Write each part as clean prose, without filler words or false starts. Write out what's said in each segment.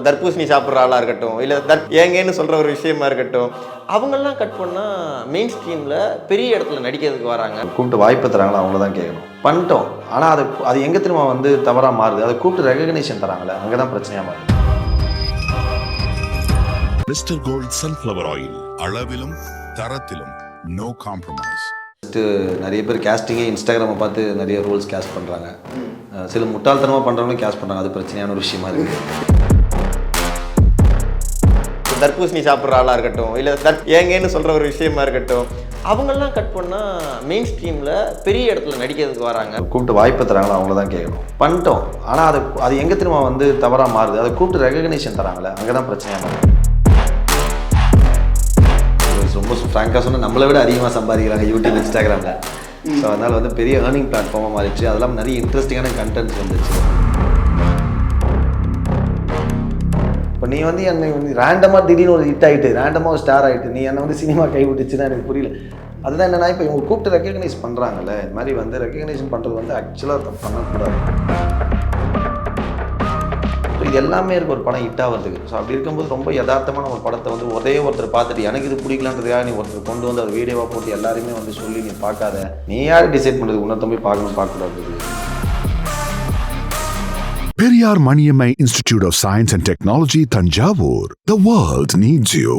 தர்பூசணி சாப்பிட்ற ஆளாக இருக்கட்டும், இல்லை ஏங்கன்னு சொல்கிற ஒரு விஷயமா இருக்கட்டும், அவங்கெல்லாம் கட் பண்ணால் மெயின் ஸ்ட்ரீமில் பெரிய இடத்துல நடிக்கிறதுக்கு வராங்க. கூப்பிட்டு வாய்ப்பு தராங்களா அவங்கள தான் கேட்கணும். பண்ணிட்டோம், ஆனால் அது எங்கே திரும்ப வந்து தவறாக மாறுது. அதை கூப்பிட்டு ரெகக்னேஷன் தராங்களே, அங்கே தான் பிரச்சனையாக மாறுது. மிஸ்டர் கோல்ட் சன்ஃப்ளவர் ஆயில், அளவிலும் தரத்திலும் நோ காம்ப்ரமைஸ். நிறைய பேர் கேஸ்டிங்கே இன்ஸ்டாகிராமை பார்த்து நிறைய ரோல்ஸ் கேஸ்ட் பண்ணுறாங்க. சில முட்டாள்தனமாக பண்ணுறவங்களும் கேஸ்ட் பண்ணுறாங்க. அது பிரச்சனையான ஒரு விஷயமா இருக்குது. தர்பூசணி சாப்பிட்ற ஆளாக இருக்கட்டும், இல்லை ஏங்கன்னு சொல்கிற ஒரு விஷயமா இருக்கட்டும், அவங்கெல்லாம் கட் பண்ணால் மெயின் ஸ்ட்ரீமில் பெரிய இடத்துல நடிக்கிறதுக்கு வராங்க. கூப்பிட்டு வாய்ப்பு தராங்களா அவங்கள தான் கேட்கணும். பண்ணிட்டோம், ஆனால் அது எங்கே திரும்ப வந்து தவறாக மாறுது. அதை கூப்பிட்டு ரெகக்னேஷன் தராங்களே, அங்கே தான் பிரச்சனையாக மாறுது. ரொம்ப ஃப்ராங்காக சொன்னால் நம்மளை விட அதிகமாக சம்பாதிக்கிறாங்க யூடியூப், இன்ஸ்டாகிராமில். ஸோ அதனால் வந்து பெரிய ஏர்னிங் பிளாட்ஃபார்மாக மாறிடுச்சு. அதெல்லாம் நிறைய இன்ட்ரெஸ்டிங்கான கண்டென்ட்ஸ் வந்துச்சு. இப்போ நீ வந்து என்னை வந்து ரேண்டமாக திடீர்னு ஒரு ஹிட் ஆகிட்டு, ரேண்டமாக ஒரு ஸ்டார் ஆகிட்டு, நீ என்னை வந்து சினிமா கைவிட்டுச்சுன்னா எனக்கு புரியல. அதுதான் என்னென்னா, இப்போ இவங்க கூப்பிட்டு ரெகக்னைஸ் பண்ணுறாங்கல்ல, இது மாதிரி வந்து ரெகக்னைசேஷன் பண்ணுறது வந்து ஆக்சுவலாக பண்ணக்கூடாது. இது எல்லாமே இருக்குது ஒரு படம் ஹிட் ஆகிறதுக்கு. ஸோ அப்படி இருக்கும்போது ரொம்ப யதார்த்தமான ஒரு படத்தை வந்து ஒரே ஒருத்தர் பார்த்துட்டு எனக்கு இது பிடிக்கலான்றதுக்காக நீ ஒருத்தர் கொண்டு வந்து அது வீடியோவாக போட்டு எல்லாருமே வந்து சொல்லி நீ பார்க்காத. நீ யார் டிசைட் பண்ணுறது? உன்னத்தை போய் பார்க்கக்கூடாது. Periyar Maniammai Institute of Science and Technology, Tanjavur. The world needs you.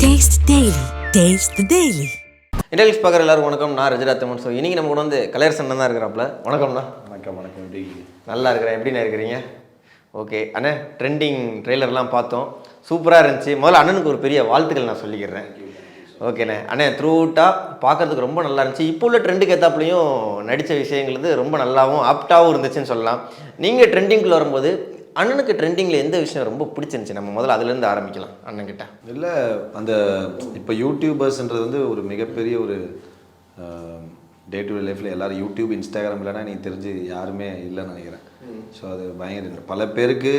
Taste Daily. Taste the Daily. இன்டெலிக்ஸ் பார்க்குற எல்லாரும் வணக்கம். நான் ரஜராத்தமன். ஸோ இன்றைக்கி நம்ம கூட வந்து கலையரசன் தான் இருக்கிறாப்புல. வணக்கம்ண்ணா. வணக்கம். எப்படி நல்லா இருக்கிறேன். எப்படிண்ணா இருக்கிறீங்க? ஓகே அண்ணே, ட்ரெண்டிங் ட்ரெய்லர்லாம் பார்த்தோம், சூப்பராக இருந்துச்சு. முதல்ல அண்ணனுக்கு ஒரு பெரிய வாழ்த்துக்கள் நான் சொல்லிக்கிறேன். ஓகேண்ணே. அண்ணே த்ரூ அவுட்டாக பார்க்குறதுக்கு ரொம்ப நல்லா இருந்துச்சு. இப்போ உள்ள ட்ரெண்டுக்கு ஏற்றாப்புலையும் நடித்த விஷயங்கள் வந்து ரொம்ப நல்லாவும் ஆப்டாகவும் இருந்துச்சுன்னு சொல்லலாம். நீங்கள் ட்ரெண்டிங்கில் வரும்போது அண்ணனுக்கு ட்ரெண்டிங்கில் எந்த விஷயம் ரொம்ப பிடிச்சிருந்துச்சு? நம்ம முதல்ல அதுலேருந்து ஆரம்பிக்கலாம் அண்ணன்கிட்ட. இல்லை, அந்த இப்போ யூடியூபர்ஸ்ன்றது வந்து ஒரு மிகப்பெரிய ஒரு டே டு டே லைஃப்பில் எல்லோரும் யூடியூப், இன்ஸ்டாகிராம் இல்லைன்னா நீ தெரிஞ்சு யாருமே இல்லைன்னு நினைக்கிறேன். ஸோ அது பயங்கர பல பேருக்கு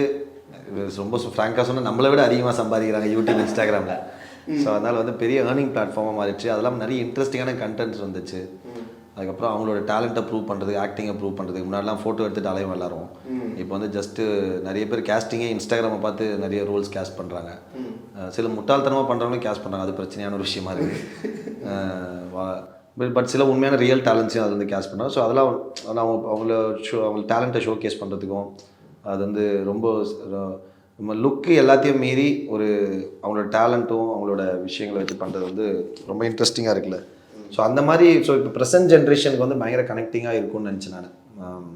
ரொம்ப ஃப்ராங்காக சொன்னால் நம்மளை விட அதிகமாக சம்பாதிக்கிறாங்க யூடியூப், இன்ஸ்டாகிராமில். ஸோ அதனால் வந்து பெரிய ஏர்னிங் பிளாட்ஃபார்மாக மாறிடுச்சு. அதெல்லாம் நிறைய இன்ட்ரெஸ்டிங்கான கண்டென்ட்ஸ் வந்துச்சு. அதுக்கப்புறம் அவங்களோட டேலண்ட்டை ப்ரூவ் பண்ணுறதுக்கு, ஆக்டிங்கை ப்ரூவ் பண்ணுறதுக்கு முன்னாடிலாம் ஃபோட்டோ எடுத்துகிட்டு அலையும் எல்லாரும். இப்போ வந்து ஜஸ்ட்டு நிறைய பேர் கேஸ்டிங்கே இன்ஸ்டாகிராமை பார்த்து நிறைய ரோல்ஸ் கேஸ்ட் பண்ணுறாங்க. சில முட்டாள்தனமாக பண்ணுறவங்களும் கேஸ்ட் பண்ணுறாங்க. அது பிரச்சனையான ஒரு விஷயமா இருக்குது. பட் சில உண்மையான ரியல் டேலண்ட்ஸையும் அது வந்து கேஸ்ட் பண்ணுறாங்க. ஸோ அதெல்லாம் அவங்க டேலண்ட்டை ஷோ கேஸ் பண்ணுறதுக்கும் அது வந்து ரொம்ப நம்ம லுக்கு எல்லாத்தையும் மீறி ஒரு அவங்களோட டேலண்ட்டும் அவங்களோட விஷயங்களை வச்சு பண்ணுறது வந்து ரொம்ப இன்ட்ரெஸ்டிங்காக இருக்குல்ல. ஸோ அந்த மாதிரி இப்போ ப்ரெசென்ட் ஜென்ரேஷனுக்கு வந்து பயங்கர கனெக்டிங்காக இருக்கும்னு நினச்சேன் நான்.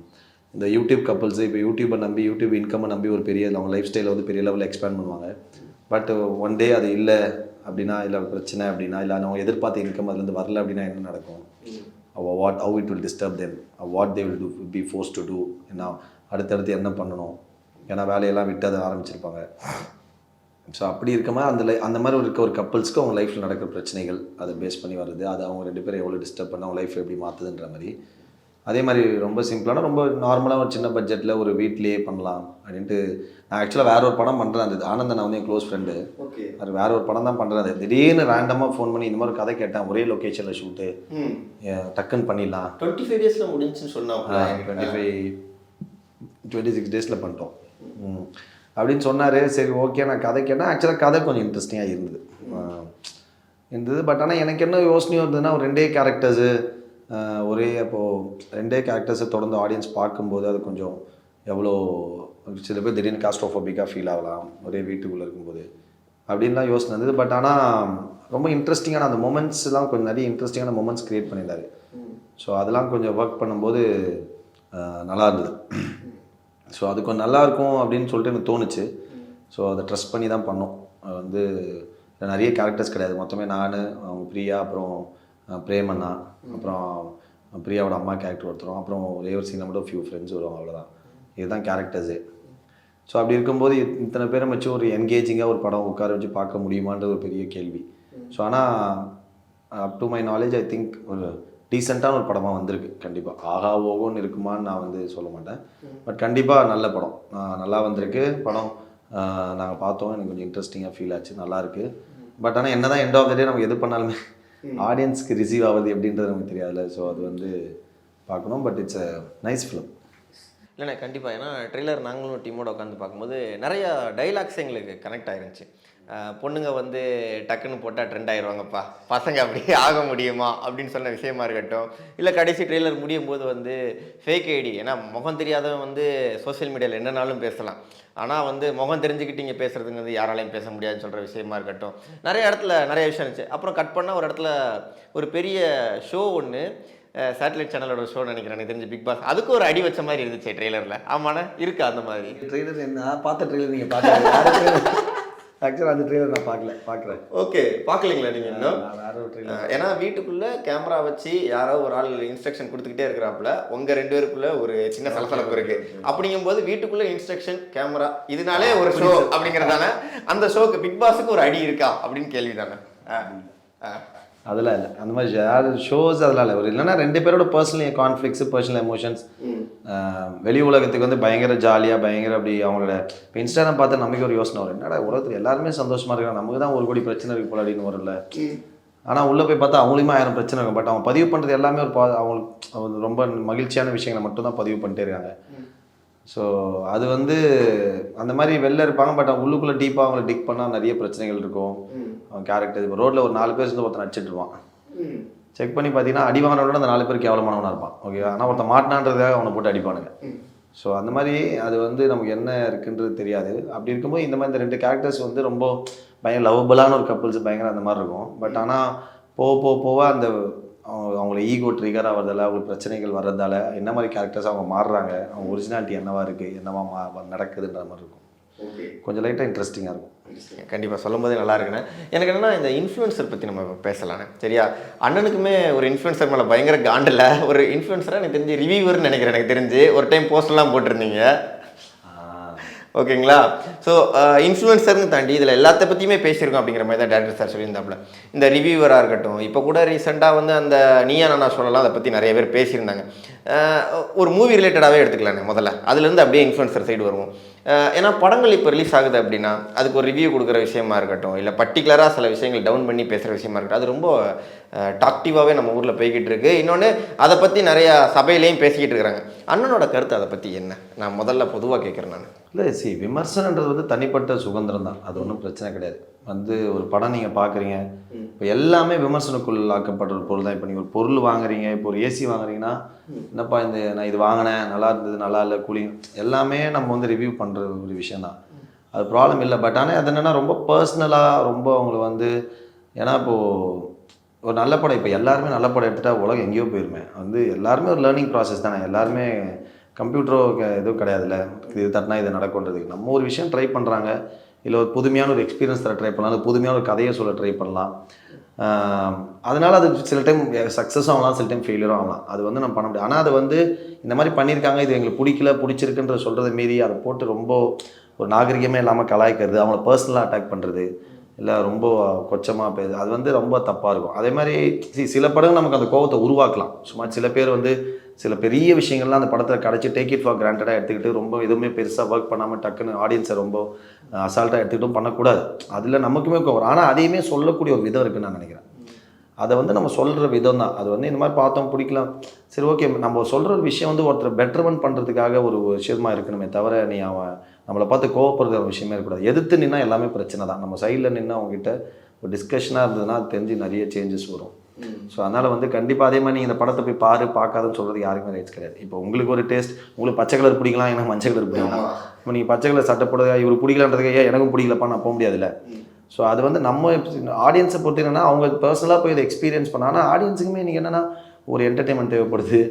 இந்த யூடியூப் கப்புள்ஸு இப்போ யூடியூப்பை நம்பி, யூடியூப் இன்கம்மை நம்பி ஒரு பெரிய அவங்க லைஃப் ஸ்டைலை வந்து பெரிய லெவலில் எக்ஸ்பேண்ட் பண்ணுவாங்க. பட் ஒன் டே அது இல்லை அப்படின்னா, இல்லை பிரச்சனை அப்படின்னா, இல்லை அவங்க எதிர்பார்த்த இன்கம் அதுலேருந்து வரல அப்படின்னா என்ன நடக்கும்? How it will disturb them, what they will do, be force to do. ஏன்னா அடுத்தடுத்து என்ன பண்ணணும்? ஏன்னா வேலையெல்லாம் விட்டு அதை ஆரம்பிச்சிருப்பாங்க. ஸோ அப்படி இருக்கும்போது அந்த மாதிரி ஒரு கப்புள்ஸ்க்கு அவங்க லைஃப்பில் நடக்கிற பிரச்சனைகள் அதை பேஸ் பண்ணி வருது. அது அவங்க ரெண்டு பேரும் எவ்வளோ டிஸ்டர்ப் பண்ண அவங்க லைஃப் எப்படி மாற்றுதுன்ற மாதிரி. அதே மாதிரி ரொம்ப சிம்பிளான, ரொம்ப நார்மலாக ஒரு சின்ன பட்ஜெட்டில் ஒரு வீட்லேயே பண்ணலாம் அப்படின்ட்டு நான் ஆக்சுவலாக வேற ஒரு படம் பண்ணுறேன். அது ஆனந்தன் வந்து என் க்ளோஸ் ஃப்ரெண்டு. அது வேற ஒரு படம் தான் பண்ணுறது. திடீர்னு ரேண்டமாக ஃபோன் பண்ணி இந்த மாதிரி கதை கேட்டேன், ஒரே லொக்கேஷனில் ஷூட்டு, டக்குன்னு பண்ணிடலாம். 25 days முடிஞ்சுன்னு சொன்னோம். 26 days பண்ணிட்டோம் அப்படின்னு சொன்னார். சரி ஓகே, நான் கதை கேட்டேன். ஆக்சுவலாக கதை கொஞ்சம் இன்ட்ரெஸ்டிங்காக இருந்தது. பட் ஆனால் எனக்கு என்ன யோசனையும் இருந்ததுன்னா, ஒரு ரெண்டே கேரக்டர்ஸு ரெண்டே கேரக்டர்ஸை தொடர்ந்து ஆடியன்ஸ் பார்க்கும்போது அது கொஞ்சம் எவ்வளோ சில பேர் திடீர்னு காஸ்ட்ரோஃபோபிக்காக ஃபீல் ஆகலாம் ஒரே வீட்டுக்குள்ளே இருக்கும்போது அப்படின்லாம் யோசனை இருந்தது. பட் ஆனால் ரொம்ப இன்ட்ரெஸ்டிங்கான அந்த மொமெண்ட்ஸ்லாம் கொஞ்சம் நிறைய இன்ட்ரெஸ்டிங்கான மொமெண்ட்ஸ் க்ரியேட் பண்ணியிருந்தார். ஸோ அதெல்லாம் கொஞ்சம் ஒர்க் பண்ணும்போது நல்லா இருந்தது. ஸோ அது கொஞ்சம் நல்லாயிருக்கும் அப்படின்னு சொல்லிட்டு எனக்கு தோணுச்சு. ஸோ அதை ட்ரஸ்ட் பண்ணி தான் பண்ணோம். அது வந்து நிறைய கேரக்டர்ஸ் கிடையாது, மொத்தமே நான், அவங்க பிரியா, அப்புறம் பிரேமண்ணா, அப்புறம் பிரியாவோட அம்மா கேரக்டர் ஒருத்தரும், அப்புறம் ஒரே ஒரு சீனில் மட்டும் ஃபியூ ஃப்ரெண்ட்ஸ் வருவாங்க, அவ்வளோதான். இதுதான் கேரக்டர்ஸே. ஸோ அப்படி இருக்கும்போது இத்தனை பேரை வச்சு ஒரு என்கேஜிங்காக ஒரு படம் உட்கார வச்சு பார்க்க முடியுமான்றது ஒரு பெரிய கேள்வி. ஸோ ஆனால் up to my knowledge I think ஒரு டீசெண்டான ஒரு படமாக வந்திருக்கு. கண்டிப்பாக ஆகா ஓகோன்னு இருக்குமான்னு நான் வந்து சொல்ல மாட்டேன். பட் கண்டிப்பாக நல்ல படம், நல்லா வந்திருக்கு படம். நாங்கள் பார்த்தோம், எனக்கு கொஞ்சம் இன்ட்ரெஸ்டிங்காக ஃபீல் ஆச்சு, நல்லாயிருக்கு. பட் ஆனால் என்ன தான் எண்ட் ஆஃப் த டே நமக்கு எது பண்ணாலுமே ஆடியன்ஸ்க்கு ரிசீவ் ஆகுது எப்படின்றது நமக்கு தெரியாதுல்ல. ஸோ அது வந்து பார்க்கணும். But it's a nice film. இல்லைண்ணே கண்டிப்பாக. ஏன்னா ட்ரெய்லர் நாங்களும் டீமோட உட்காந்து பார்க்கும்போது நிறையா டைலாக்ஸ் எங்களுக்கு கனெக்ட் ஆயிருந்துச்சு. பொண்ணுங்க வந்து டக்குன்னு போட்டால் ட்ரெண்ட் ஆயிடுவாங்கப்பா, பசங்க அப்படி ஆக முடியுமா அப்படின்னு சொன்ன விஷயமா இருக்கட்டும், இல்லை கடைசி ட்ரெய்லர் முடியும் போது வந்து ஃபேக் ஐடி, ஏன்னா முகம் தெரியாதவன் வந்து சோஷியல் மீடியாவில் என்னன்னாலும் பேசலாம், ஆனால் வந்து முகம் தெரிஞ்சுக்கிட்டு இங்கே பேசுகிறதுங்க வந்து யாராலையும் பேச முடியாதுன்னு சொல்கிற விஷயமா இருக்கட்டும், நிறைய இடத்துல நிறைய விஷயம் இருந்துச்சு. அப்புறம் கட் பண்ணால் ஒரு இடத்துல ஒரு பெரிய ஷோ ஒன்று, சேட்டலைட் சேனலோட ஷோ நினைக்கிறேன் எனக்கு தெரிஞ்சு, பிக் பாஸ், அதுக்கு ஒரு அடி வச்ச மாதிரி இருந்துச்சு ட்ரெய்லரில். ஆமாண்ணே இருக்கா அந்த மாதிரி? ட்ரெய்லர் என்ன பார்த்த ட்ரெய்லர் நீங்கள் பார்க்க ஆக்சுவலாக அந்த ட்ரெய்லர் நான் பார்க்குறேன். ஓகே, பார்க்கலீங்களா நீங்கள் இன்னும்? வேற ஒரு ட்ரெய்லர். ஏன்னா வீட்டுக்குள்ளே கேமரா வச்சு யாரோ ஒரு ஆள் இன்ஸ்ட்ரக்ஷன் கொடுத்துக்கிட்டே இருக்கிறாப்புல, உங்கள் 2 பேருக்குள்ள ஒரு சின்ன சலசலப்பு இருக்குது. அப்படிங்கும்போது வீட்டுக்குள்ளே இன்ஸ்ட்ரக்ஷன் கேமரா இதனாலே ஒரு ஷோ அப்படிங்கிறதான அந்த ஷோக்கு பிக் பாஸுக்கு ஒரு அடி இருக்கா அப்படின்னு கேள்வி தானே? அதெல்லாம் இல்லை, அந்த மாதிரி யார் ஷோஸ் அதெல்லாம் இல்லை. ஒரு இல்லைன்னா 2 பேரோட பர்சனல் கான்ஃப்ளிக்ஸ், பர்சனல் எமோஷன்ஸ், வெளி உலகத்துக்கு வந்து பயங்கர ஜாலியாக பயங்கர அப்படி அவங்களோட இப்போ இன்ஸ்டாகிராம் பார்த்து நமக்கு ஒரு யோசனை வரும், என்னடா உலகத்தில் எல்லாருமே சந்தோஷமாக இருக்காங்க, நமக்கு தான் 1 கோடி பிரச்சனை இருக்கு போல அப்படின்னு வரல. ஆனால் உள்ளே போய் பார்த்தா அவங்களுமே 1000 பிரச்சனை இருக்கும். பட் அவங்க பதிவு பண்ணுறது எல்லாமே ஒரு அவங்களுக்கு ரொம்ப மகிழ்ச்சியான விஷயங்களை மட்டும்தான் பதிவு பண்ணிட்டே இருக்காங்க. ஸோ அது வந்து அந்த மாதிரி வெளில இருப்பாங்க, பட் அவங்க உள்ளுக்குள்ளே டீப்பாக அவங்கள டிக் பண்ணால் நிறைய பிரச்சனைகள் இருக்கும். அவன் கேரக்டர் இப்போ ரோட்டில் ஒரு 4 பேர் சேர்ந்து ஒருத்தன் அடிச்சிட்டுருவான், செக் பண்ணி பார்த்தீங்கன்னா அடி வாங்கினோட அந்த 4 பேர் கேவலமானவனாக இருப்பான். ஓகே, ஆனால் ஒருத்தன் மாட்டினான்றதுக்காக அவனை போட்டு அடிப்பானுங்க. ஸோ அந்த மாதிரி அது வந்து நமக்கு என்ன இருக்குன்றது தெரியாது. அப்படி இருக்கும்போது இந்த மாதிரி இந்த 2 கேரக்டர்ஸ் வந்து ரொம்ப பயங்கர லவபுளான ஒரு கப்புள்ஸ் பயங்கர அந்த மாதிரி இருக்கும். பட் ஆனால் போக அந்த அவங்கள ஈகோ ட்ரிகர் ஆகிறதால, அவங்களுக்கு பிரச்சனைகள் வர்றதால என்ன மாதிரி கேரக்டர்ஸ் அவங்க மாறுறாங்க, அவங்க ஒரிஜினாலிட்டி என்னவா இருக்குது, என்னவா நடக்குதுன்ற மாதிரி இருக்கும். கொஞ்சம் லைட்டாக இன்ட்ரெஸ்டிங்காக இருக்கும். கண்டிப்பாக சொல்லும் போதே நல்லா இருக்குண்ணே. எனக்கு என்னென்னா இந்த இன்ஃப்ளூயன்சர் பற்றி நம்ம பேசலாண்ணே. சரியா, அண்ணனுக்குமே ஒரு இன்ஃப்ளூயன்சர் மேலே பயங்கர காண்டில் ஒரு இன்ஃப்ளூயன்சராக எனக்கு தெரிஞ்சு ரிவ்யூவர்னு நினைக்கிறேன். எனக்கு தெரிஞ்சு ஒரு டைம் போஸ்ட்லாம் போட்டிருந்தீங்க. ஓகேங்களா? ஸோ இன்ஃப்ளூயன்சர்னு தாண்டி இதில் எல்லாத்த பற்றியுமே பேசியிருக்கோம் அப்படிங்கிற மாதிரி தான் டேரக்டர் சார் சொல்லியிருந்தாப்புல. இந்த ரிவ்யூவராக இருக்கட்டும், இப்போ கூட ரீசெண்டாக வந்து அந்த நீயா நானா சொல்லலாம், அதை பற்றி நிறைய பேர் பேசியிருந்தாங்க. ஒரு மூவி ரிலேட்டடாகவே எடுத்துக்கலாண்ணே முதல்ல, அதுலேருந்து அப்படியே இன்ஃப்ளூயன்சர் சைடு வருவோம். ஏன்னா படங்கள் இப்போ ரிலீஸ் ஆகுது அப்படின்னா அதுக்கு ஒரு ரிவ்யூ கொடுக்குற விஷயமா இருக்கட்டும், இல்லை பர்டிகுலராக சில விஷயங்கள் டவுன் பண்ணி பேசுகிற விஷயமா இருக்கட்டும், அது ரொம்ப டாக்டிவாகவே நம்ம ஊரில் போய்கிட்டு இருக்கு. இன்னொன்று அதை பற்றி நிறையா சபையிலையும் பேசிக்கிட்டு இருக்கிறாங்க. அண்ணனோட கருத்து அதை பற்றி என்ன? நான் முதல்ல பொதுவாக கேட்குறேன். நான் இல்லை, விமர்சனன்றது வந்து தனிப்பட்ட சுதந்திரம் தான், அது ஒன்றும் பிரச்சனை கிடையாது. வந்து ஒரு படம் நீங்கள் பார்க்குறீங்க, இப்போ எல்லாமே விமர்சனக்குள்ளாக்கப்படுற ஒரு பொருள் தான். இப்போ நீங்கள் ஒரு பொருள் வாங்குறீங்க, இப்போ ஒரு ஏசி வாங்குறீங்கன்னா, என்னப்பா நான் இது வாங்கினேன், நல்லா இருந்தது, நல்லா இல்லை, கூலிங், எல்லாமே நம்ம வந்து ரிவ்யூ பண்ணுற ஒரு விஷயந்தான், அது ப்ராப்ளம் இல்லை. பட் ஆனால் அது என்னென்னா ரொம்ப பர்சனலாக ரொம்ப அவங்கள வந்து, ஏன்னா இப்போது ஒரு நல்ல படம், இப்போ எல்லாருமே நல்ல படம் எடுத்துகிட்டா உலகம் எங்கேயோ போயிருமே. வந்து எல்லாருமே ஒரு லேர்னிங் ப்ராசஸ் தானே, எல்லாருமே கம்ப்யூட்டரோ எதுவும் கிடையாதுல்ல, இது தட்டினா இது நடக்குன்றதுக்கு. நம்ம ஒரு விஷயம் ட்ரை பண்ணுறாங்க, இல்லை ஒரு புதுமையான ஒரு எக்ஸ்பீரியன்ஸ் தர ட்ரை பண்ணலாம், இல்லை புதுமையான ஒரு கதையை சொல்ல ட்ரை பண்ணலாம். அதனால் அது சில டைம் சக்ஸஸும் ஆகலாம், சில டைம் ஃபெயிலியரும் ஆகலாம். அது வந்து நம்ம பண்ண முடியாது. ஆனால் அது வந்து இந்த மாதிரி பண்ணியிருக்காங்க, இது எங்களுக்கு பிடிச்சிருக்குன்ற சொல்கிறத மீறி அதை போட்டு ரொம்ப ஒரு நாகரிகமே இல்லாமல் கலாய்க்கிறது, அவங்கள பர்சனலாக அட்டாக் பண்ணுறது, இல்லை ரொம்ப கொச்சமாக பேசுது, அது வந்து ரொம்ப தப்பாக இருக்கும். அதே மாதிரி சில படங்கள் நமக்கு அந்த கோபத்தை உருவாக்கலாம். சும்மா சில பேர் வந்து சில பெரிய விஷயங்கள்லாம் அந்த படத்தில் கிடச்சி டேக் இட் ஃபார் கிராண்டடாக எடுத்துக்கிட்டு ரொம்ப எதுவுமே பெருசாக ஒர்க் பண்ணாமல் டக்குன்னு ஆடியன்ஸை ரொம்ப அசால்ட்டாக எடுத்துக்கிட்டும் பண்ணக்கூடாது. அதில் நமக்குமே வரும். ஆனால் அதையுமே சொல்லக்கூடிய ஒரு விதம் இருக்குதுன்னு நான் நினைக்கிறேன். அதை வந்து நம்ம சொல்கிற விதம் தான். அது வந்து இந்த மாதிரி பார்த்தோம் பிடிக்கலாம், சரி ஓகே, நம்ம சொல்கிற ஒரு விஷயம் வந்து ஒருத்தர் பெட்டர்மெண்ட் பண்ணுறதுக்காக ஒரு விஷயமாக இருக்கணுமே தவிர, நீ அவன் நம்மளை பார்த்து கோவப்படுற ஒரு விஷயமே இருக்கக்கூடாது. எதிர்த்து நின்னா எல்லாமே பிரச்சனை தான். நம்ம சைடில் நின்று அவங்ககிட்ட ஒரு டிஸ்கஷனாக இருந்ததுன்னா அது தெரிஞ்சு நிறைய சேஞ்சஸ் வரும். ஸோ அதனால் வந்து கண்டிப்பாக அதே மாதிரி நீங்கள் இந்த படத்தை போய் பார்க்காதுன்னு சொல்கிறது யாருக்குமே ரைட்ஸ் கிடையாது. இப்போ உங்களுக்கு ஒரு டேஸ்ட், உங்களுக்கு பச்சை கலர் பிடிக்கலாம், எனக்கு மஞ்சள் கலர் பிடிக்கலாம். இப்போ நீங்கள் பச்சை கலர் சட்டை போடுறதா இவர் பிடிக்கலான்றதுக்கு எனக்கும் பிடிக்கலப்பா நான் போக முடியாதுல்ல. ஸோ அது வந்து நம்ம ஆடியன்ஸை பொறுத்து என்னென்னா அவங்க பர்சனலாக போய் இதை எக்ஸ்பீரியன்ஸ் பண்ணால், ஆனால் ஆடியன்ஸுக்குமே இன்றைக்கி என்னென்னா ஒரு என்டர்டெயின்மெண்ட் தேவைப்படுது,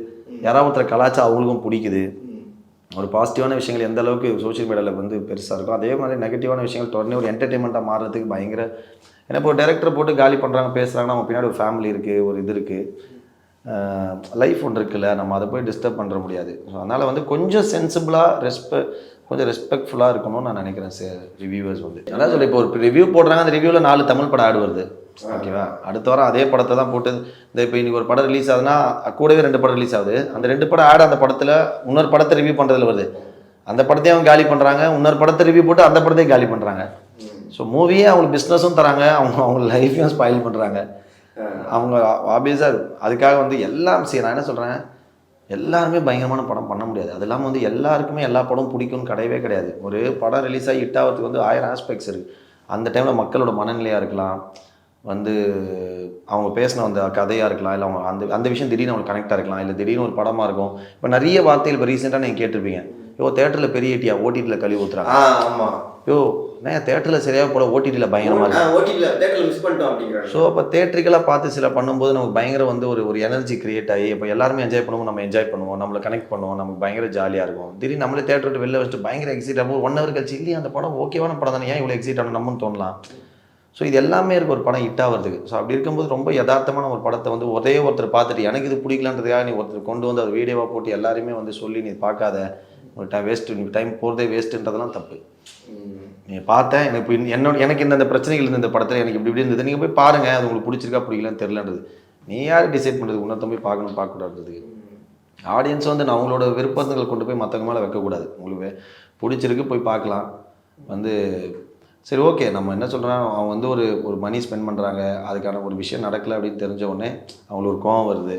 யாராவது ஒருத்தர் கலாச்சா அவங்களுக்கும் பிடிக்குது. ஒரு பாசிட்டிவான விஷயங்கள் எந்த அளவுக்கு சோஷியல் மீடியாவில் வந்து பெருசாக இருக்கும், அதே மாதிரி நெகட்டிவான விஷயங்கள் தொடர்ந்து ஒரு என்டர்டெயின்மெண்ட்டாக மாறுறதுக்கு பயங்கர. ஏன்னா இப்போ டேரக்டரை போட்டு காலி பண்ணுறாங்க பேசுகிறாங்கன்னா அவங்க பின்னாடி ஒரு ஃபேமிலி இருக்குது, ஒரு இது இருக்குது, லைஃப் ஒன்று இருக்குல்ல, நம்ம அதை போய் டிஸ்டர்ப் பண்ணுற முடியாது. ஸோ அதனால் வந்து கொஞ்சம் சென்சிபிளாக கொஞ்சம் ரெஸ்பெக்ட்ஃபுல்லாக இருக்கணும்னு நான் நினைக்கிறேன் ரிவ்யூவர்ஸ் வந்து. அதான் சொல்ல, இப்போ ஒரு ரிவ்யூ போடுறாங்க, அந்த ரிவ்யூவில் 4 தமிழ் படம் ஆடு வருது, ஓகேவா, அடுத்த வாரம் அதே படத்தை தான் போட்டு இந்த இப்போ இன்றைக்கி ஒரு படம் ரிலீஸ் ஆகுதுன்னா கூடவே 2 படம் ரிலீஸ் ஆகுது, அந்த 2 படம் ஆடு அந்த படத்தில் இன்னொரு படத்தை ரிவ்யூ பண்ணுறதுல வருது, அந்த படத்தையும் அவங்க காலி பண்ணுறாங்க, இன்னொரு படத்தை ரிவ்யூ போட்டு அந்த படத்தையும் காலி பண்ணுறாங்க. ஸோ மூவியே அவங்களுக்கு பிஸ்னஸும் தராங்க, அவங்க லைஃப்பையும் ஸ்பாயில் பண்ணுறாங்க. அவங்க ஆப்வியஸாக அதுக்காக வந்து எல்லாம் நான் என்ன சொல்கிறேன், எல்லாருமே பயங்கரமான படம் பண்ண முடியாது. அது இல்லாமல் வந்து எல்லாருக்குமே எல்லா படமும் பிடிக்கும்னு கிடையவே கிடையாது. ஒரு படம் ரிலீஸ் ஆகி ஹிட் ஆகிறதுக்கு வந்து 1000 ஆஸ்பெக்ட்ஸ் இருக்குது. அந்த டைமில் மக்களோட மனநிலையாக இருக்கலாம், வந்து அவங்க பேசின அந்த கதையாக இருக்கலாம், இல்லை அவங்க அந்த அந்த விஷயம் திடீர்னு அவங்களுக்கு கனெக்டாக இருக்கலாம், இல்லை திடீர்னு ஒரு படமாக இருக்கும். இப்போ நிறைய வார்த்தைகள் இப்போ ரீசெண்டாக நீங்கள் கேட்டிருப்பீங்க, தேட்டரில் பெரிய ஏட்டியா ஓடிடியில் கழுவி ஊற்றுறாங்க. ஆமாம். நான் தேட்டரில் சரியாக போட ஓடிடியில் பயங்கரமாக இருக்குது. ஓடிடியில் தேட்டரில் மிஸ் பண்ணிட்டோம் அப்படிங்கிறாங்க. ஸோ அப்போ தேட்டரிக்கலாக பார்த்து சில பண்ணும்போது நமக்கு பயங்கர வந்து ஒரு எனர்ஜி கிரியேட் ஆகி, இப்போ எல்லாருமே என்ஜாய் பண்ணுவோம், நம்ம என்ஜாய் பண்ணுவோம், நம்மளை கனெக்ட் பண்ணுவோம், நமக்கு பயங்கர ஜாலியாக இருக்கும். திடீர்னு நம்மளே தேட்டர் விட்டு வெளில வச்சுட்டு பயங்கர எக்ஸைட் ஆகும். ஒரு 1 hour கழிச்சு இல்லையா அந்த படம் ஓகேவான படம் தானே, ஏன் இவ்வளோ எக்ஸைட் ஆகணும் நம்மன்னு தோணலாம். ஸோ இது எல்லாமே இருக்குது ஒரு படம் ஹிட் ஆகிறதுக்கு. ஸோ அப்படி இருக்கும்போது ரொம்ப யதார்த்தமான ஒரு படத்தை வந்து ஒரே ஒருத்தர் பார்த்துட்டு எனக்கு இது பிடிக்கலான்றதுக்காக நீ ஒருத்தர் கொண்டு வந்து அது வீடியோவாக போட்டு எல்லாருமே வந்து சொல்லி நீ பார்க்காத, ஒரு வேஸ்ட்டு, நீ டைம் போகிறதே வேஸ்ட்டுன்றதெல்லாம் தப்பு. நீங்கள் பார்த்தேன் எனக்கு இப்போ எனக்கு இந்த பிரச்சனைகள் இருந்த இந்த படத்தில் எனக்கு இப்படி இருந்தது, நீங்கள் போய் பாருங்கள், அது உங்களுக்கு பிடிச்சிருக்கா பிடிக்கலன்னு தெரிலன்றது. நீ யார் டிசைட் பண்ணுறது, உன்னத்தை போய் பார்க்கணும் பார்க்கக்கூடாதுக்கு. ஆடியன்ஸ் வந்து நான் அவங்களோட விருப்பங்கள் கொண்டு போய் மற்றவங்க மேலே வைக்கக்கூடாது. உங்களுக்கு பிடிச்சிருக்கு போய் பார்க்கலாம். வந்து சரி ஓகே, நம்ம என்ன சொல்கிறோம், அவங்க வந்து ஒரு மணி ஸ்பெண்ட் பண்ணுறாங்க, அதுக்கான ஒரு விஷயம் நடக்கலை அப்படின்னு தெரிஞ்ச உடனே அவங்களுக்கு ஒரு கோவம் வருது.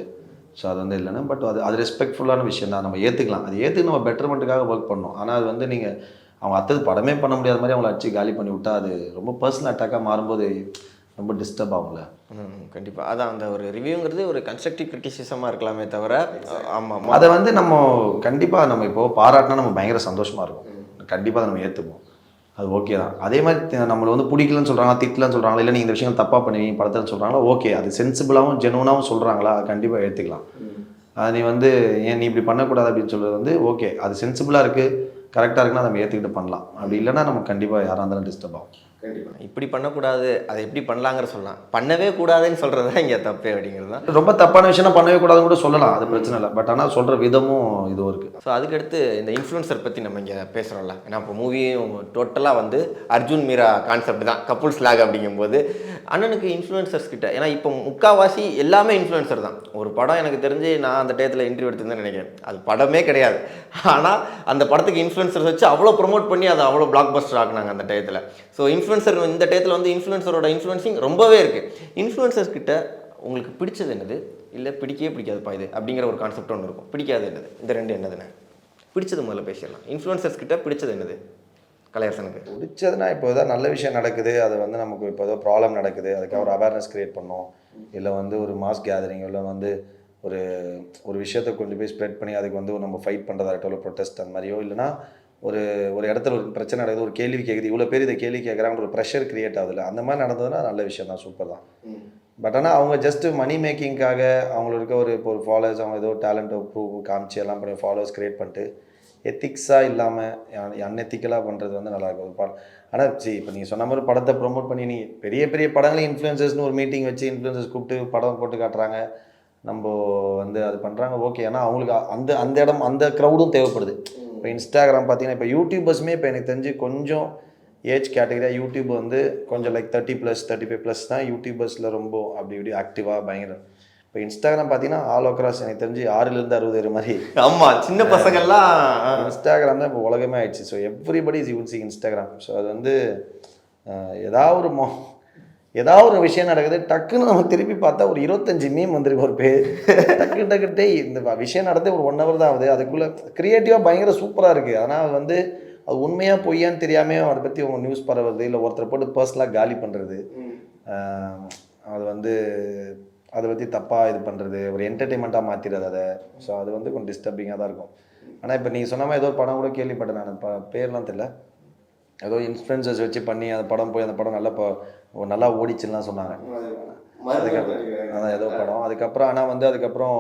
ஸோ அது வந்து இல்லைன்னா பட் அது ரெஸ்பெக்ட்ஃபுல்லான விஷயம் தான், நம்ம ஏற்றுக்கலாம். அது ஏற்றுக்கு நம்ம பெட்டர்மெண்ட்டுக்காக ஒர்க் பண்ணணும். ஆனால் அது வந்து நீங்கள் அவங்க அடுத்தது படமே பண்ண முடியாத மாதிரி அவங்கள அடிச்சு காலி பண்ணி விட்டா அது ரொம்ப பர்சனல் அட்டாக்காக மாறும்போது ரொம்ப டிஸ்டர்ப் ஆகும்ல. கண்டிப்பாக அதான் அந்த ஒரு ரிவ்யூங்கிறது ஒரு கன்ஸ்ட்ரக்டிவ் கிரிட்டிசிசமாக இருக்கலாமே தவிர. ஆமாம், அதை வந்து நம்ம கண்டிப்பாக நம்ம இப்போது பாராட்டினா நம்ம பயங்கர சந்தோஷமாக இருக்கும், கண்டிப்பாக நம்ம ஏற்றுப்போம், அது ஓகே தான். அதே மாதிரி நம்மளை வந்து பிடிக்கலன்னு சொல்கிறாங்க, திட்டலன்னு சொல்கிறாங்களா, இல்லை நீங்கள் இந்த விஷயம் தப்பாக பண்ணுவீங்க படத்துன்னு சொல்கிறாங்களா, ஓகே, அது சென்சிபிளாகவும் ஜெனுவனாகவும் சொல்கிறாங்களா, அது கண்டிப்பாக ஏற்றுக்கலாம். அது நீ வந்து ஏன் நீ இப்படி பண்ணக்கூடாது அப்படின்னு சொல்கிறது வந்து ஓகே, அது சென்சிபிளாக இருக்குது, கரெக்டாக இருக்குன்னா நம்ம ஏற்றுக்கிட்டு பண்ணலாம். அப்படி இல்லைன்னா நம்ம கண்டிப்பாக யாராக இருந்தாலும் டிஸ்டர்ப் ஆகும். கண்டிப்பாக இப்படி பண்ணக்கூடாது, அதை எப்படி பண்ணலாங்கிற சொல்லலாம், பண்ணவே கூடாதுன்னு சொல்கிறது தான் இங்கே தப்பு அப்படிங்கிறது தான். ரொம்ப தப்பான விஷயம்னா பண்ணவே கூடாதுன்னு கூட சொல்லலாம், அது பிரச்சனை இல்லை. பட் ஆனால் சொல்கிற விதமும் இதுவும் இருக்குது. ஸோ அதுக்கடுத்து இந்த இன்ஃப்ளூன்சர் பற்றி நம்ம இங்கே பேசுகிறோம்ல, ஏன்னா இப்போ மூவியும் டோட்டலாக வந்து அர்ஜுன் மீரா கான்செப்ட் தான், கப்புள்ஸ் லாக் அப்படிங்கும்போது அண்ணனுக்கு இன்ஃப்ளூயன்சர்ஸ் கிட்ட, ஏன்னா இப்போ முக்கால்வாசி எல்லாமே இன்ஃப்ளூயன்சர் தான். ஒரு படம் எனக்கு தெரிஞ்சு நான் அந்த டயத்தில் இன்டர்வியூ எடுத்திருந்தேன்னு நினைக்கிறேன், அது படமே கிடையாது, ஆனால் அந்த படத்துக்கு இன்ஃப்ளூயன்சர்ஸ் வச்சு அவ்வளோ ப்ரொமோட் பண்ணி அதை அவ்வளோ பிளாக் பஸ்டர் ஆக்குனாங்க அந்த டயத்தில். ஸோ இன்ஃப்ளூயன்சர் இந்த டயத்தில் வந்து இன்ஃப்ளூயன்சரோட இன்ஃப்ளூயன்சிங் ரொம்பவே இருக்குது. இன்ஃப்ளூயன்சர்ஸ் கிட்ட உங்களுக்கு பிடிச்சது என்னது, இல்லை பிடிக்கவே பிடிக்காதுப்பா இது அப்படிங்கிற ஒரு கான்செப்ட் ஒன்று இருக்கும். பிடிக்காது என்னது, இந்த ரெண்டு என்னதுன்னு பிடிச்சது முதல்ல பேசிடலாம். இன்ஃப்ளூயன்சர்ஸ் கிட்ட பிடிச்சது என்னது கலையரசனுக்கு? பிடிச்சதுன்னா இப்போ ஏதாவது நல்ல விஷயம் நடக்குது, அது வந்து நமக்கு இப்போ ஏதோ ப்ராப்ளம் நடக்குது, அதுக்காக ஒரு அவேர்னஸ் க்ரியேட் பண்ணோம், இல்லை வந்து ஒரு மாஸ் கேதரிங், இல்லை வந்து ஒரு விஷயத்தை கொண்டு போய் ஸ்ப்ரெட் பண்ணி அதுக்கு வந்து நம்ம ஃபைட் பண்ணுறதாகட்டும், இல்லை ப்ரொட்டஸ்ட் அந்த மாதிரியோ, இல்லைனா ஒரு இடத்துல ஒரு பிரச்சனை நடக்குது, ஒரு கேள்வி கேட்குது, இவ்வளோ பேர் இதை கேள்வி கேட்குறாங்க, ஒரு ப்ரெஷர் க்ரியேட் ஆகுதுல்ல, அந்த மாதிரி நடந்ததுன்னா நல்ல விஷயம் தான், சூப்பர் தான். பட் ஆனால் அவங்க ஜஸ்ட்டு மணி மேக்கிங்காக அவங்களுக்கு ஒரு ஃபாலோவர்ஸ், அவங்க ஏதோ டேலண்ட்டை ப்ரூவ் காமிச்சு எல்லாம் பண்ணி ஃபாலோவர்ஸ் க்ரியேட் பண்ணிட்டு எத்திக்ஸாக இல்லாமல் அன்எத்திக்கலாக பண்ணுறது வந்து நல்லாயிருக்கும் ஒரு படம். ஆனால் இப்போ நீங்கள் சொன்ன மாதிரி படத்தை ப்ரொமோட் பண்ணி நீ பெரிய பெரிய படங்களையும் இன்ஃப்ளூயன்சர்ஸ்னு ஒரு மீட்டிங் வச்சு இன்ஃப்ளூயன்சர்ஸ் கூப்பிட்டு படம் போட்டு காட்டுறாங்க, நம்ம வந்து அது பண்ணுறாங்க, ஓகே. ஆனால் அவங்களுக்கு அந்த இடம் அந்த க்ரௌடும் தேவைப்படுது. இப்போ இன்ஸ்டாகிராம் பார்த்தீங்கன்னா, இப்போ யூடியூபர்ஸுமே இப்போ எனக்கு தெரிஞ்சு கொஞ்சம் ஏஜ் கேட்டகரியாக யூடியூப் வந்து கொஞ்சம் லைக் 30+, 35+ தான் யூடியூபர்ஸில் ரொம்ப அப்படி இப்படி ஆக்டிவாக பயங்கர. இப்போ இன்ஸ்டாகிராம் பார்த்தீங்கன்னா ஆல் அக்ராஸ் எனக்கு தெரிஞ்சு 6லேருந்து 60 மாதிரி. ஆமாம், சின்ன பசங்கள்லாம் இன்ஸ்டாகிராம் தான் இப்போ உலகமே ஆயிடுச்சு. So everybody is using Instagram. So அது வந்து ஏதாவது ஒரு விஷயம் நடக்குது, டக்குன்னு நம்ம திருப்பி பார்த்தா ஒரு 25 மீம் வந்துருக்கு ஒரு பேர், டக்குட்டே இந்த விஷயம் நடந்து ஒரு 1 hour தான் ஆகுது, அதுக்குள்ளே க்ரியேட்டிவாக பயங்கர சூப்பராக இருக்குது. ஆனால் வந்து அது உண்மையாக பொய்யான்னு தெரியாமல் அதை பற்றி உங்கள் நியூஸ் பரவுறது, இல்லை ஒருத்தரை போட்டு பர்சனலாக காலி பண்ணுறது, அது வந்து அதை பற்றி தப்பாக இது பண்ணுறது, ஒரு என்டர்டெயின்மெண்ட்டாக மாற்றிடுறது அதை. ஸோ அது வந்து கொஞ்சம் டிஸ்டர்பிங்காக தான் இருக்கும். ஆனால் இப்போ நீங்கள் சொன்ன மாதிரி ஏதோ ஒரு படம் கூட கேள்விப்பட்டேன், நான் பேர்லாம் தெரியல, ஏதோ இன்ஃப்ளூயன்சர்ஸ் வச்சு பண்ணி அந்த படம் போய் அந்த படம் நல்லா ஓடிச்சுலாம் சொன்னாங்க. அதான் ஏதோ படம். அதுக்கப்புறம் ஆனால் வந்து அதுக்கப்புறம்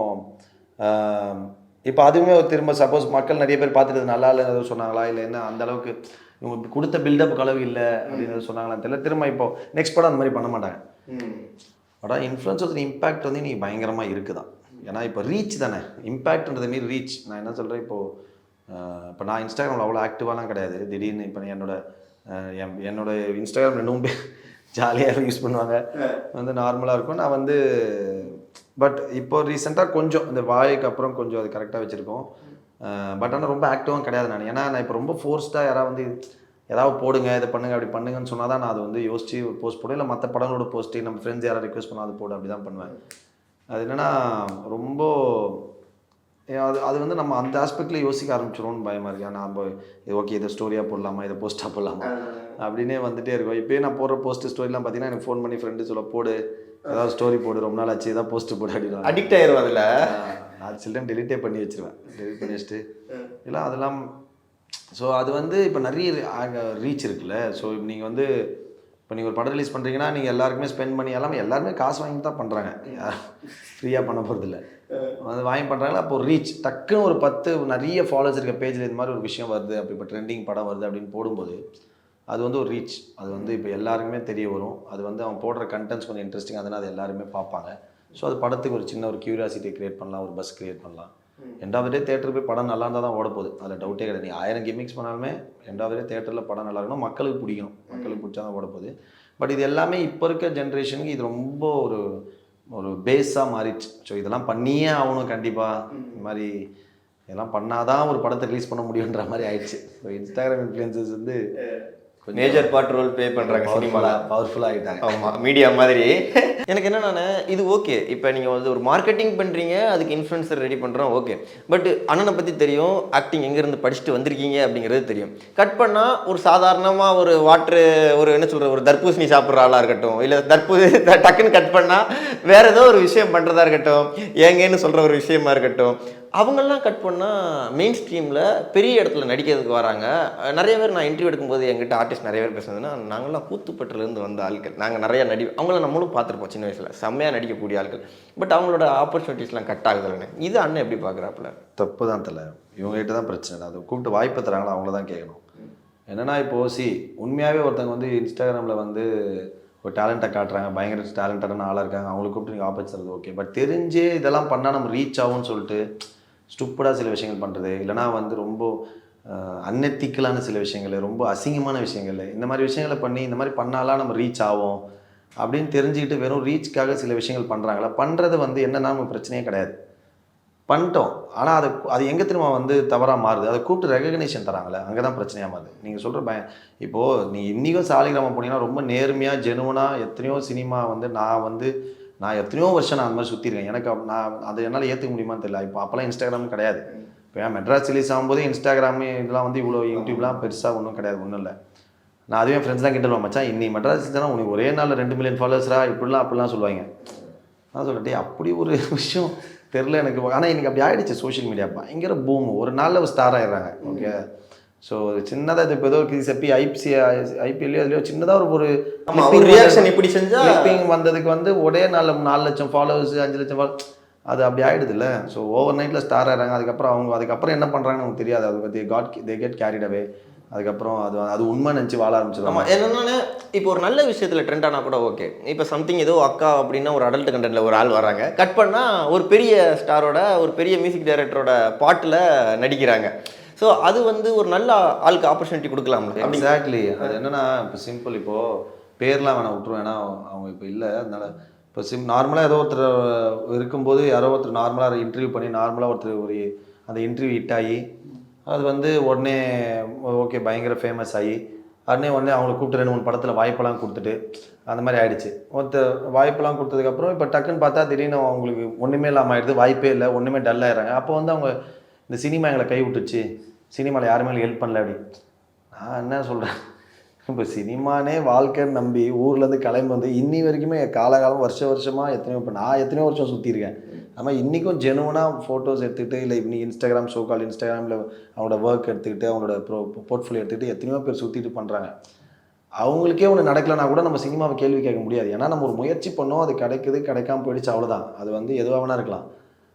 இப்போ அதுவுமே திரும்ப சப்போஸ் மக்கள் நிறைய பேர் பார்த்துட்டு நல்லா இல்லைன்னு ஏதோ சொன்னாங்களா, இல்லை என்ன அந்த அளவுக்கு இவங்க கொடுத்த பில்டப் அளவு இல்லை அப்படின்னு சொன்னாங்களான்னு தெரியல. திரும்ப இப்போ நெக்ஸ்ட் படம் அந்த மாதிரி பண்ண மாட்டாங்க. ஆனால் இன்ஃப்ளூயன்ஸோட இம்பேக்ட் வந்து நீ பயங்கரமாக இருக்குதான். ஏன்னா இப்போ ரீச் தானே, இம்பேக்ட்ன்றது மாரி ரீச். நான் என்ன சொல்கிறேன், இப்போ நான் இன்ஸ்டாகிராமில் அவ்வளோ ஆக்டிவாலாம் கிடையாது. திடீர்னு இப்போ என்னோட இன்ஸ்டாகிராம் 2 பேர் ஜாலியாக யூஸ் பண்ணுவாங்க, வந்து நார்மலாக இருக்கும். நான் வந்து பட் இப்போ ரீசெண்டாக கொஞ்சம் இந்த வாய்க்கு அப்புறம் கொஞ்சம் அது கரெக்டாக வச்சுருக்கோம். பட் ஆனால் ரொம்ப ஆக்டிவாக கிடையாது நான். ஏன்னா நான் இப்போ ரொம்ப ஃபோர்ஸ்டாக யாராவது வந்து ஏதாவது போடுங்க, இதை பண்ணுங்கள், அப்படி பண்ணுங்கன்னு சொன்னால் தான் நான் அதை வந்து யோசிச்சு போஸ்ட் போடுவேன். இல்லை மற்ற படங்களோட போஸ்ட்டு நம்ம ஃப்ரெண்ட்ஸ் யாராவது ரிக்வெஸ்ட் பண்ணால் அது போடு, அப்படி தான் பண்ணுவேன். அது என்னென்னா ரொம்ப அது வந்து நம்ம அந்த ஆஸ்பெக்டில் யோசிக்க ஆரம்பிச்சிடும்னு பயமாக இருக்குது. ஆனால் நம்ம ஓகே இதை ஸ்டோரியாக போடலாமா, இதை போஸ்ட்டாக போடலாமா அப்படின்னே வந்துகிட்டே இருக்கும். இப்போயே நான் போடுற போஸ்ட்டு ஸ்டோரிலாம் பார்த்தீங்கன்னா எனக்கு ஃபோன் பண்ணி ஃப்ரெண்டு சொல்ல போடு, ஏதாவது ஸ்டோரி போடு, ரொம்ப நாள் ஆச்சு, ஏதாவது போஸ்ட்டு போடு அப்படின்னு அடிக்ட் ஆயிரும் அதில். நான் சில டைம் டெலிட்டே பண்ணி வச்சுருவேன். டெலிட் பண்ணி வச்சுட்டு இல்லை அதெல்லாம். ஸோ அது வந்து இப்போ நிறைய ரீச் இருக்குல்ல. ஸோ நீங்கள் வந்து இப்போ நீங்கள் ஒரு படம் ரிலீஸ் பண்ணுறீங்கன்னா நீங்கள் எல்லாருக்குமே ஸ்பெண்ட் பண்ணி எல்லாருமே காசு வாங்கி தான் பண்ணுறாங்க, ஃப்ரீயாக பண்ண போகிறதில்ல. அது வாங்கி பண்ணுறாங்களா, அப்போ ஒரு ரீச் டக்குன்னு ஒரு 10 நிறைய ஃபாலோவர்ஸ் இருக்க பேஜில் இது மாதிரி ஒரு விஷயம் வருது, அப்படி இப்போ ட்ரெண்டிங் படம் வருது அப்படின்னு போடும்போது அது வந்து ஒரு ரீச். அது வந்து இப்போ எல்லாருக்குமே தெரிய வரும். அது வந்து அவன் போடுற கண்டென்ட்ஸ் கொஞ்சம் இன்ட்ரெஸ்டிங், அதனால் அது எல்லாருமே பார்ப்பாங்க. ஸோ அது படத்துக்கு ஒரு சின்ன ஒரு க்யூரியாசிட்டி க்ரியேட் பண்ணலாம், ஒரு பஸ் க்ரியேட் பண்ணலாம். எண்ட் ஆஃப் த டே தேட்டருக்கு போய் படம் நல்லா இருந்தால் தான் ஓட போகுது, அதில் டவுட்டே கிடையாது. நீ 1000 கிமிக்ஸ் பண்ணாலுமே எண்ட் ஆஃப் த டே தேட்டரில் படம் நல்லா இருக்கணும், மக்களுக்கு பிடிக்கணும், மக்களுக்கு பிடிச்சா தான் ஓட போகுது. பட் இது எல்லாமே இப்போ இருக்க ஜென்ரேஷனுக்கு இது ரொம்ப ஒரு பேஸாக மாறிடுச்சு. ஸோ இதெல்லாம் பண்ணியே ஆகணும் கண்டிப்பாக, இந்த மாதிரி இதெல்லாம் பண்ணாதான் ஒரு படத்தை ரிலீஸ் பண்ண முடியுன்ற மாதிரி ஆயிடுச்சு. ஸோ இன்ஸ்டாகிராம் இன்ஃப்ளூயன்சர்ஸ் வந்து மேஜர் பார்ட் ரோல் ப்ளே பண்ணுறாங்க, சினிமாவில் பவர்ஃபுல்லாக ஆகிட்டாங்க. ஆமாம், மீடியா மாதிரி. எனக்கு என்னென்னா இது ஓகே, இப்போ நீங்கள் வந்து ஒரு மார்க்கெட்டிங் பண்ணுறீங்க, அதுக்கு இன்ஃப்ளூயன்சர் ரெடி பண்ணுறோம், ஓகே. பட் அண்ணனை பற்றி தெரியும், ஆக்டிங் எங்கேருந்து படிச்சுட்டு வந்திருக்கீங்க அப்படிங்கிறது தெரியும். கட் பண்ணால் ஒரு சாதாரணமாக ஒரு என்ன சொல்கிற ஒரு தர்பூசணி சாப்பிட்ற ஆளாக இருக்கட்டும், இல்லை டக்குன்னு கட் பண்ணால் வேறு ஏதோ ஒரு விஷயம் பண்ணுறதா இருக்கட்டும், ஏங்கன்னு சொல்கிற ஒரு விஷயமா இருக்கட்டும், அவங்கெல்லாம் கட் பண்ணால் மெயின் ஸ்ட்ரீமில் பெரிய இடத்துல நடிக்கிறதுக்கு வராங்க. நிறைய பேர் நான் இன்டர்வியூ எடுக்கும்போது எங்கிட்ட ஆர்டிஸ்ட் நிறைய பேர் பேசுனதுன்னா, நாங்கள்லாம் கூத்துப்பட்டிலேருந்து வந்த ஆட்கள், நாங்கள் நிறையா அவங்கள நம்மளும் பார்த்துருப்போம் சின்ன வயசில், செம்மையாக நடிக்கக்கூடிய ஆட்கள். பட் அவங்களோட ஆப்பர்ச்சுனிட்டிஸ்லாம் கட் ஆகுதுல்லண்ணே, இது அண்ணன் எப்படி பார்க்குறாப்புல? தப்பு தான் தலை, இவங்ககிட்ட தான் பிரச்சனை. அது கூப்பிட்டு வாய்ப்பு தராங்களோ அவங்கள தான் கேட்கணும். என்னென்னா இப்போது உண்மையாகவே ஒருத்தவங்க வந்து இன்ஸ்டாகிராமில் வந்து ஒரு டேலண்ட்டை காட்டுறாங்க, பயங்கர டேலண்டடான ஆளாக இருக்காங்க, அவங்களுக்கு கூப்பிட்டு நீங்கள் ஆப்பர்ச்சுனிட்டி ஓகே. பட் தெரிஞ்சே இதெல்லாம் பண்ணால் நம்ம ரீச் ஆகும்னு சொல்லிட்டு ஸ்டூப்பிடாக சில விஷயங்கள் பண்ணுறது, இல்லைனா வந்து ரொம்ப அன்எத்திக்கலான சில விஷயங்கள், ரொம்ப அசிங்கமான விஷயங்கள், இந்த மாதிரி விஷயங்களை பண்ணி இந்த மாதிரி பண்ணாலாம் நம்ம ரீச் ஆகும் அப்படின்னு தெரிஞ்சுக்கிட்டு வெறும் ரீச்சுக்காக சில விஷயங்கள் பண்ணுறாங்களா. பண்ணுறது வந்து என்னென்னா நமக்கு பிரச்சனையே கிடையாது, பண்ணிட்டோம். ஆனால் அது எங்கே திரும்ப வந்து தவறாக மாறுது, அதை கூப்பிட்டு ரெகக்னேஷன் தராங்களே, அங்கே தான் பிரச்சனையாக மாறுது. நீங்கள் சொல்கிற இப்போது நீ இன்றைக்கும் சாலிகிராமம் போனீங்கன்னா ரொம்ப நேர்மையாக ஜெனுவனாக எத்தனையோ சினிமா வந்து நான் எத்தனையோ வருஷம் நான் அந்த மாதிரி சுற்றிருக்கேன். எனக்கு அதை என்னால் ஏற்றுக்க முடியுமான்னு தெரியல. இப்போ அப்போல்லாம் இன்ஸ்டாகிராம் கிடையாது. இப்போ ஏன் மெட்ராஸ் ரிலீஸ் ஆகும்போது இன்ஸ்டாகிராமு இதெல்லாம் வந்து இவ்வளோ யூடியூப்லாம் பெருசாக ஒன்றும் கிடையாது, ஒன்றும் இல்லை. நான் அதுவே ஃப்ரெண்ட்ஸ் தான் கிட்ட மச்சான், இன்னைக்கு மெட்ராஸ் ரிலீஸ் ஆனால் உனக்கு ஒரே நாளில் 2 மில்லியன் ஃபாலோவர்ஸா அப்படிலாம் சொல்லுவாங்க. நான் சொல்லிட்டே அப்படி ஒரு விஷயம் தெரில எனக்கு. ஆனால் இன்றைக்கி அப்படி ஆகிடுச்சு, சோஷியல் மீடியா பயங்கர பூம், ஒரு நாளில் ஒரு ஸ்டார் ஆகிடுறாங்க. ஓகே, ஸோ சின்னதாக இது இப்போ ஏதோ கிசப்பி ஐபிஎல்லையோ அதுலையோ சின்னதாக ஒரு ரியாக்ஷன் இப்படி செஞ்சால் வந்ததுக்கு வந்து ஒரே நாளில் 4 லட்சம் ஃபாலோவர்ஸ் 5 லட்சம் ஃபாலோவர்ஸ், அது அப்படி ஆகிடுது இல்லை. ஸோ ஓவர் நைட்டில் ஸ்டார் ஆகிறாங்க. அதுக்கப்புறம் என்ன பண்ணுறாங்கன்னு நமக்கு தெரியாது. அது பற்றி தே கெட் கேரிட் அவே. அதுக்கப்புறம் அது உண்மை நினச்சி வாழ ஆரம்பிச்சிடும். ஆமாம், என்னென்னா இப்போ ஒரு நல்ல விஷயத்தில் ட்ரெண்ட் ஆனால் கூட ஓகே. இப்போ சம்திங் ஏதோ அக்கா அப்படின்னா ஒரு அடல்ட் கண்டென்ட்டில் ஒரு ஆள் வராங்க, கட் பண்ணால் ஒரு பெரிய ஸ்டாரோட ஒரு பெரிய மியூசிக் டைரக்டரோட பாட்டில் நடிக்கிறாங்க. ஸோ அது வந்து ஒரு நல்ல ஆளுக்கு ஆப்பர்ச்சுனிட்டி கொடுக்கலாம்ல. எக்ஸாக்ட்லி. அது என்னென்னா இப்போ சிம்பிள், இப்போது பேர்லாம் வேணாம் விட்டுருவோம், ஏன்னா அவங்க இப்போ இல்லை. அதனால் இப்போ நார்மலாக ஏதோ ஒருத்தர் இருக்கும்போது யாரோ ஒருத்தர் நார்மலாக இன்டர்வியூ பண்ணி நார்மலாக ஒருத்தர் அந்த இன்டர்வியூ ஹிட் ஆகி அது வந்து உடனே ஓகே பயங்கர ஃபேமஸ் ஆகி உடனே அவங்களை கூப்பிட்டு 2-3 படத்தில் வாய்ப்பெல்லாம் கொடுத்துட்டு அந்த மாதிரி ஆகிடுச்சு. வாய்ப்பெல்லாம் கொடுத்ததுக்கப்புறம் இப்போ டக்குன்னு பார்த்தா திடீர்னு அவங்களுக்கு ஒன்றுமே இல்லாமல் ஆகிடுது, வாய்ப்பே இல்லை, ஒன்றுமே டல் ஆகிடுறாங்க. அப்போ வந்து அவங்க இந்த சினிமா எங்களை கை விட்டுச்சு, சினிமாவில் யாருமே ஹெல்ப் பண்ணல அப்படி. நான் என்ன சொல்கிறேன், இப்போ சினிமானே வாழ்க்கைன்னு நம்பி ஊர்லேருந்து கிளம்பி வந்து இன்னி வரைக்குமே காலகாலம் வருஷமாக எத்தனையோ வருஷம் சுற்றிருக்கேன். நம்ம இன்றைக்கும் ஜெனுவனாக ஃபோட்டோஸ் எடுத்துக்கிட்டு, இல்லை இன்னைக்கு இன்ஸ்டாகிராமில் அவங்களோட ஒர்க் எடுத்துக்கிட்டு, அவங்களோட போர்ட்ஃபோலியோ எடுத்துக்கிட்டு எத்தனையோ பேர் சுற்றிட்டு பண்ணுறாங்க. அவங்களுக்கே ஒன்று நடக்கலைன்னா கூட நம்ம சினிமாவை கேள்வி கேட்க முடியாது. ஏன்னா நம்ம ஒரு முயற்சி பண்ணோம், அது கிடைக்காம போயிடுச்சு, அவ்வளோதான். அது வந்து எதுவாக வேணா இருக்கலாம்,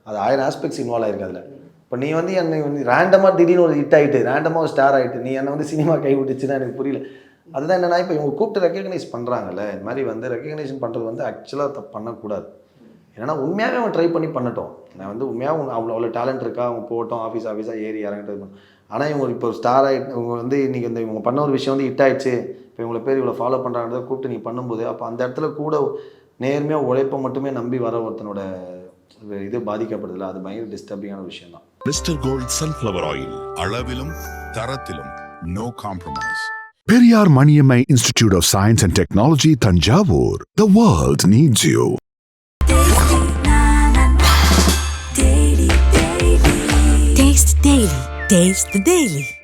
அது 1000 ஆஸ்பெக்ட்ஸ் இன்வால்வ் ஆகிருக்கு அதில். இப்போ நீ வந்து என்னை ரேண்டமாக திடீர்னு ஒரு ஹிட் ஆகிட்டு, ரேண்டமாக ஒரு ஸ்டார் ஆகிட்டு, நீ என்னை வந்து சினிமா கை விட்டுச்சுன்னா எனக்கு புரியல. அதுதான் என்னென்னா இப்போ இவங்க கூப்பிட்டு ரெக்கக்னைஸ் பண்ணுறாங்கல்ல, இந்த மாதிரி வந்து ரெக்கக்னைசேஷன் பண்ணுறது வந்து ஆக்சுவலாக பண்ணக்கூடாது. ஏன்னா உண்மையாகவே அவன் ட்ரை பண்ணி பண்ணட்டும். நான் வந்து உண்மையாக அவ்வளோ டேலண்ட் இருக்கா, அவங்க போட்டோம் ஆஃபீஸாக ஏறி இறங்கிட்டு. ஆனால் இவங்க இப்போ ஸ்டார் ஆகிட்டு, இவங்க வந்து இன்றைக்கி இவங்க பண்ண ஒரு விஷயம் வந்து ஹிட் ஆகிடுச்சு, இப்போ இவங்களை பேர் இவ்வளோ ஃபாலோ பண்ணுறாங்கிறத கூப்பிட்டு நீ பண்ணும்போது, அப்போ அந்த இடத்துல கூட நேர்மையாக உழைப்பை மட்டுமே நம்பி வர ஒருத்தனோட இது பாதிக்கப்படுதில்ல, அது பயங்கர டிஸ்டர்பிங்கான விஷயம் தான். மிஸ்டர் கோல்ட் சன்ஃப்ளவர் ஆயில், அளவிலும் தரத்திலும் no compromise. Periyar Maniammai Institute of Science and Technology, Thanjavur. The world needs you. Daily. Daily. Taste the Daily.